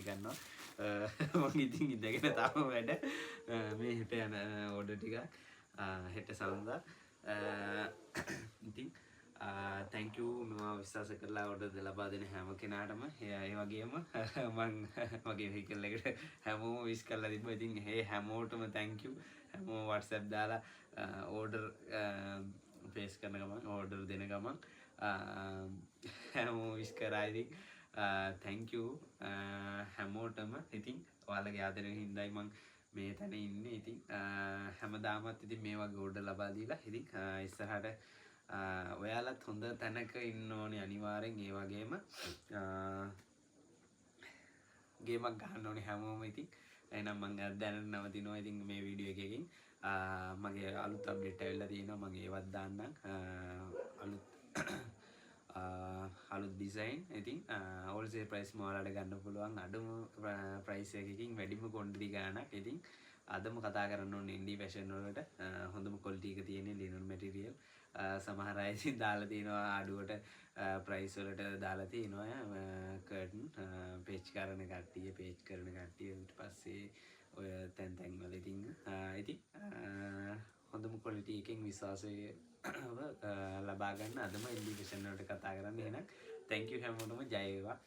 ගන්නවා. මම ඉතින් ඉඳගෙන තාම වැඩ මේ හෙට යන ඕඩර් ටික හෙට සඳහා ඉතින් thank you මම විශ්වාස කරලා ඕඩර් ලබා දෙන හැම කෙනාටම ඒ වගේම මම මගේ වෙහිකල් එකට හැමෝම විශ් කරලා තිබ්බා. ඉතින් හැමෝටම thank you. හැමෝම WhatsApp දාලා ඕඩර් ප්ලේස් කරන ගමන් ඕඩර් දෙන ගමන් හැමෝම විශ් කරා. ඉතින් thank you හැමෝටම. ඉතින් ඔයාලගේ ආදරයෙන් හින්දායි මම මේ තැන ඉන්නේ. ඉතින් හැමදාමත් ඉතින් මේ වගේ ඕඩර් ලබා දීලා ඉතින් ඉස්සරහට ඔයාලත් හොඳ තැනක ඉන්න ඕනේ අනිවාර්යෙන්. ඒ වගේම ගේමක් ගහන්න ඕනේ හැමෝම. ඉතින් එහෙනම් මම දැනට නවතිනවා. ඉතින් මේ වීඩියෝ එකකින් මගේ අලුත් අප්ඩේට් ඇවිල්ලා තියෙනවා. මම ඒවත් දාන්නම්. අලුත් ඩිසයින්. ඉතින් හෝල්සේල් ප්‍රයිස් මොහොලට ගන්න පුළුවන් අඩුම ප්‍රයිස් එකකින් වැඩිම කොන්ඩිටි ගාණක්. ඉතින් අදම කතා කරන්න ඕනේ ඉන්ඩි ෆැෂන් වලට හොඳම ක්වොලිටි එක තියෙන ලිනන් මැටීරියල්. සමහර අය ඉතින් දාලා තිනවා අඩුවට ප්‍රයිස් වලට දාලා තිනවා කර්ටන් පේජ් කරන කට්ටිය ඊට පස්සේ ඔය තැන් වල ඉතින් හොඳම ක්වොලිටි එකකින් විශ්වාසය ලබා ගන්න අදම ඉන්ඩි ෆැෂන් වලට කතා කරන්න. එහෙනම් thank you හැමෝටම ජය වේවා.